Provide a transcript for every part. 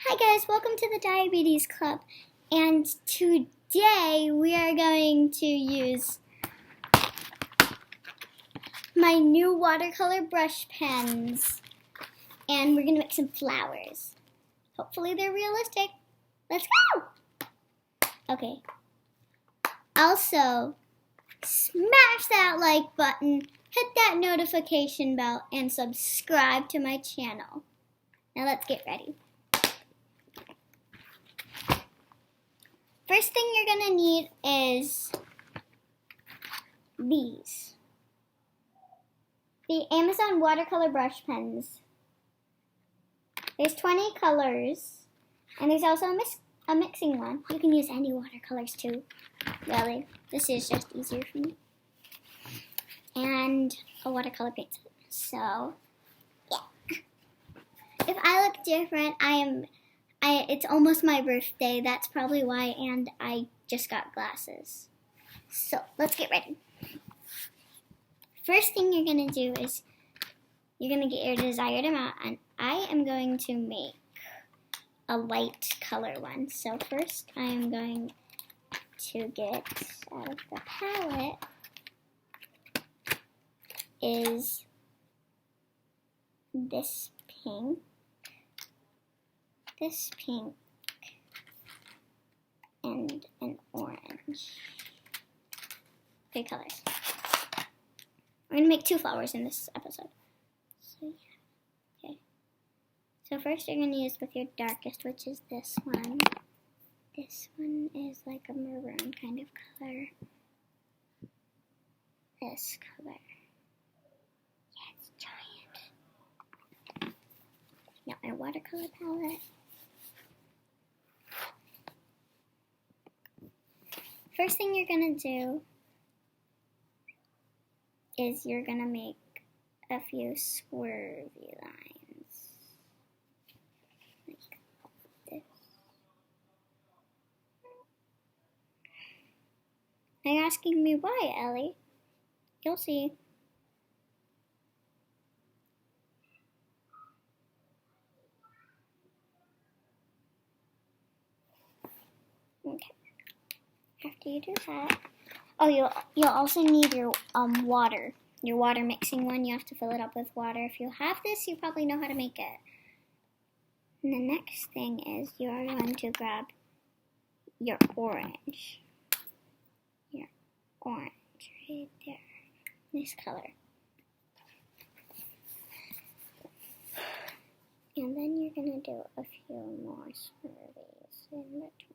Hi guys, welcome to the Diabetes Club, and today we are going to use my new watercolor brush pens, and we're going to make some flowers. Hopefully they're realistic. Let's go! Okay. Also, smash that like button, hit that notification bell, and subscribe to my channel. Now let's get ready. First thing you're going to need is these. The Amazon watercolor brush pens. There's 20 colors, and there's also a mixing one. You can use any watercolors too, really. This is just easier for me. And a watercolor paint set. So, yeah. If I look different, it's almost my birthday, that's probably why, and I just got glasses. So, let's get ready. First thing you're going to do is, you're going to get your desired amount, and I am going to make a light color one. So first I am going to get out of the palette is this pink, and an orange. 3 colors. We're going to make 2 flowers in this episode. So, yeah. Okay. So first you're going to use with your darkest, which is this one. This one is like a maroon kind of color. This color. Yeah, it's giant. Got my watercolor palette. First thing you're going to do is you're going to make a few swervy lines. Like this. Now you're asking me why, Ellie? You'll see. Okay. After you do that, oh, you'll also need your water. Your water mixing one, you have to fill it up with water. If you have this, you probably know how to make it. And the next thing is you are going to grab your orange. Your orange right there. This color. And then you're going to do a few more swirlies in between.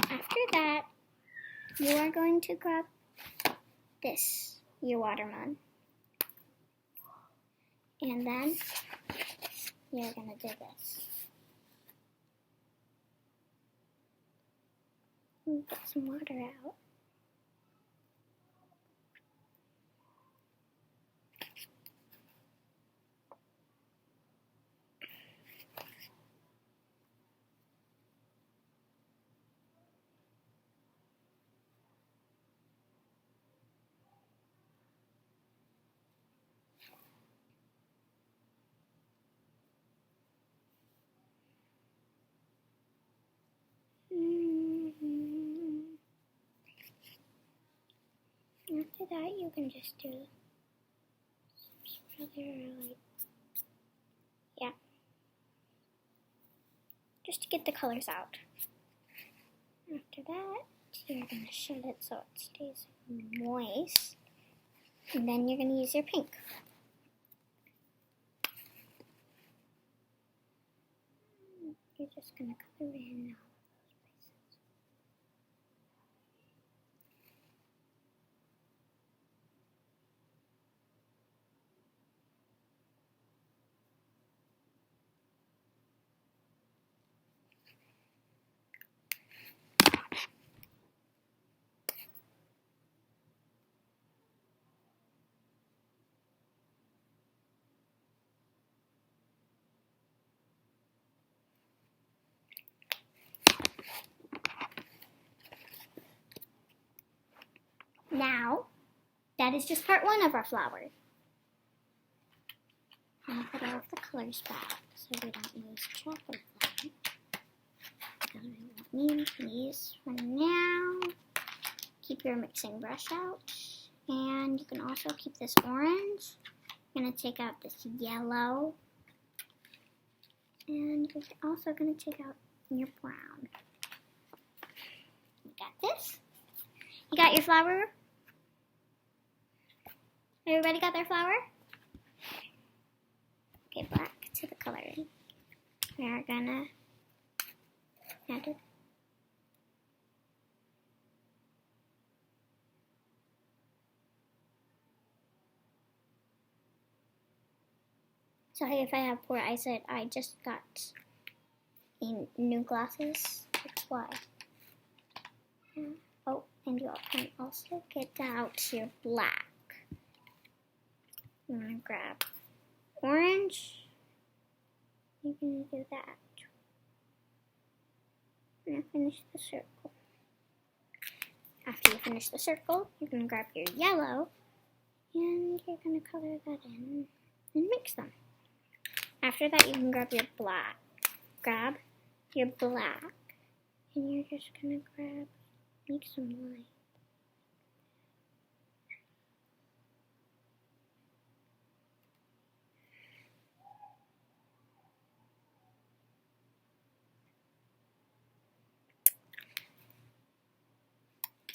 After that, you are going to grab this, your watermelon. And then you're going to do this. Get some water out. After that, you can just do really, yeah, just to get the colors out. After that, you're going to shut it so it stays moist, and then you're going to use your pink. You're just going to color in now. Now, that is just part one of our flower. I'm going to put all of the colors back so we don't lose track of them. I won't need these for now. Keep your mixing brush out. And you can also keep this orange. I'm going to take out this yellow. And you're also going to take out your brown. You got this? You got your flower? Everybody got their flower? Okay, back to the coloring. We are gonna add it. Sorry if I have poor eyesight. I just got new glasses. That's why. Oh, and you can also get out your black. I'm gonna grab orange. You can do that. I'm gonna finish the circle. After you finish the circle, you're gonna grab your yellow and you're gonna color that in and mix them. After that, you can grab your black. Grab your black and you're just gonna make some light.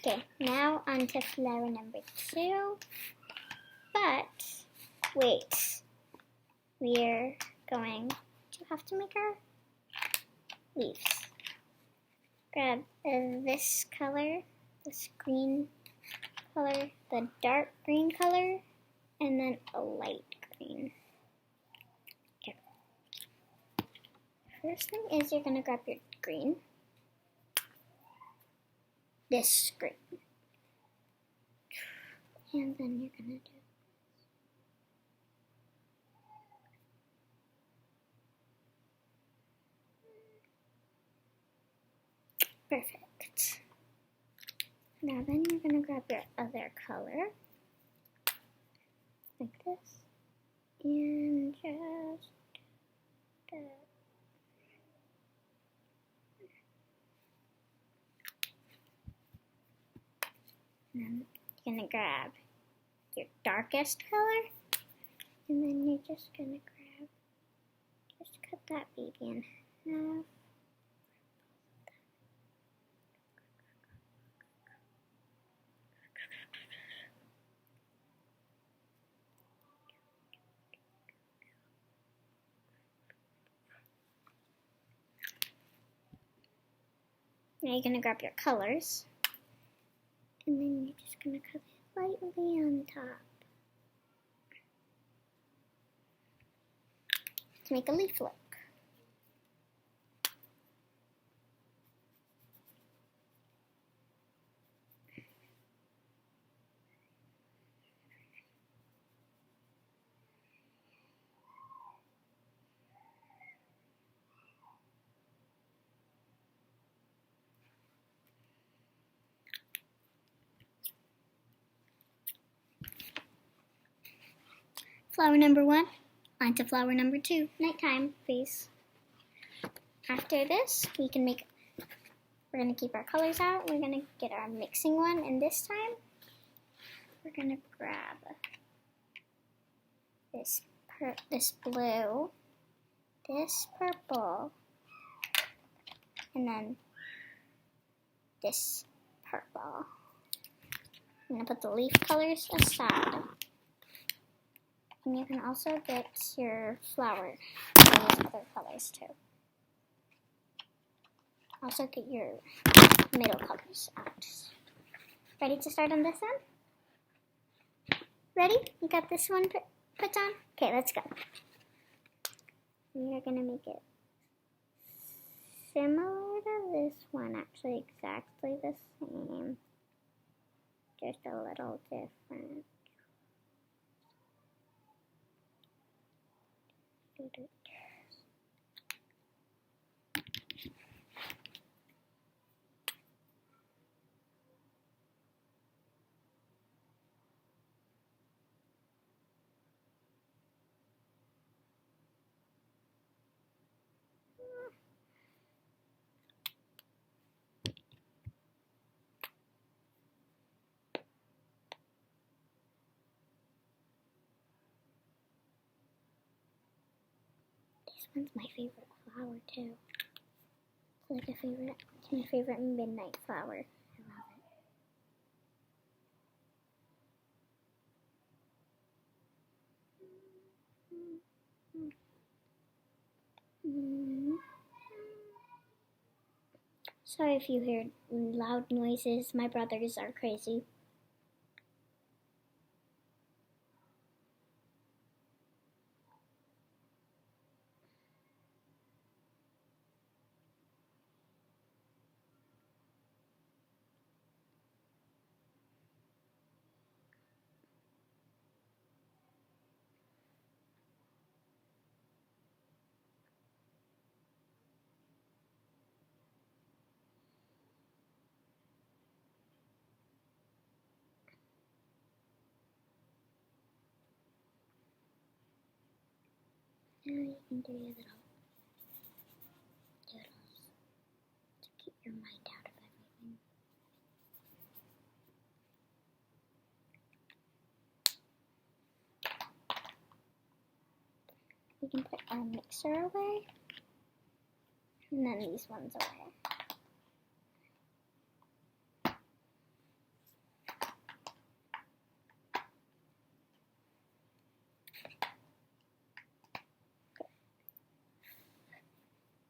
Okay, now on to flower number 2. But, wait. We're going to have to make our leaves. Grab this color, this green color, the dark green color, and then a light green. Okay. First thing is you're going to grab your green. This green. And then you're going to do perfect. Now then you're going to grab your other color, like this, and just and then you're going to grab your darkest color, and then you're just going to just cut that baby in half. Now you're going to grab your colors, and then you're just going to cut it lightly on top to make a leaf look. Flower number 1, on to flower number 2, nighttime phase. After this, we're going to keep our colors out. We're going to get our mixing one, and this time, we're going to grab this blue, this purple, and then this purple. I'm going to put the leaf colors aside. And you can also get your flower, these other colors too. Also get your middle colors out. Ready to start on this one? Ready? You got this one put on? Okay, let's go. We're gonna make it similar to this one, actually exactly the same. Just a little different. one's my favorite flower too. It's like it's my favorite midnight flower. I love it. Sorry if you hear loud noises. My brothers are crazy. Now you can do your little doodles to keep your mind out of everything. We can put our mixer away, and then these ones away.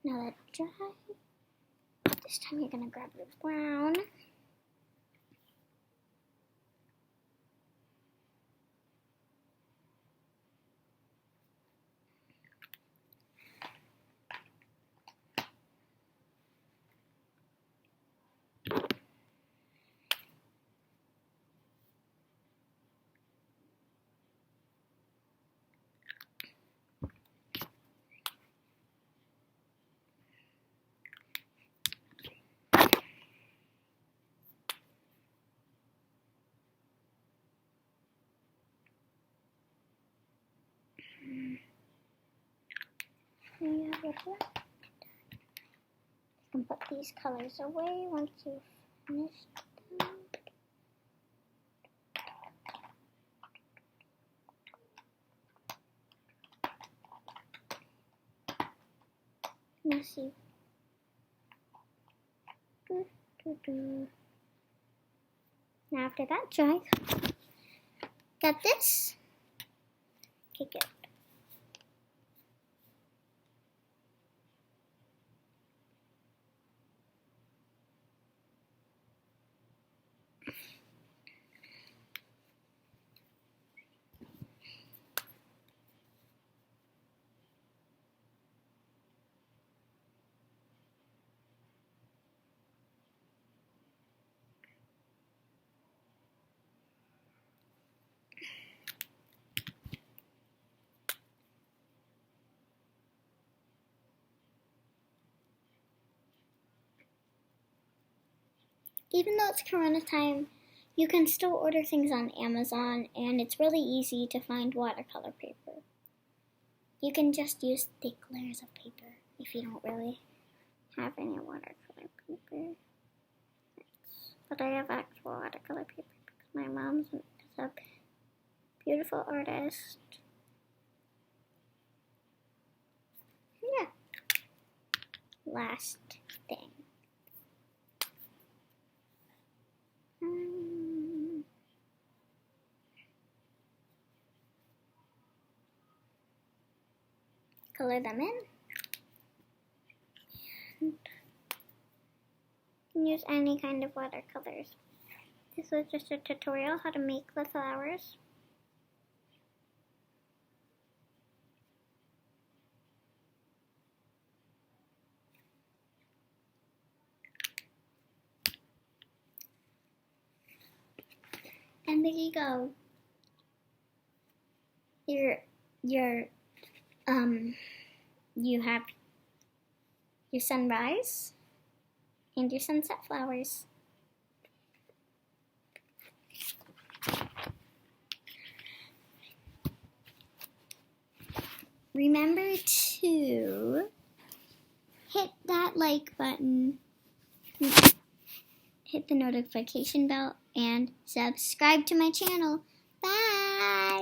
Now let it dry. This time you're gonna grab your brown. You can put these colors away once you've finished them. Messy. Now after that dries, got this. Okay, good. Even though it's Corona time, you can still order things on Amazon, and it's really easy to find watercolor paper. You can just use thick layers of paper if you don't really have any watercolor paper. But I have actual watercolor paper because my mom is a beautiful artist. Yeah. Last thing. Color them in. And you can use any kind of watercolors. This was just a tutorial how to make the flowers. And there you go. You have your sunrise and your sunset flowers. Remember to hit that like button, hit the notification bell, and subscribe to my channel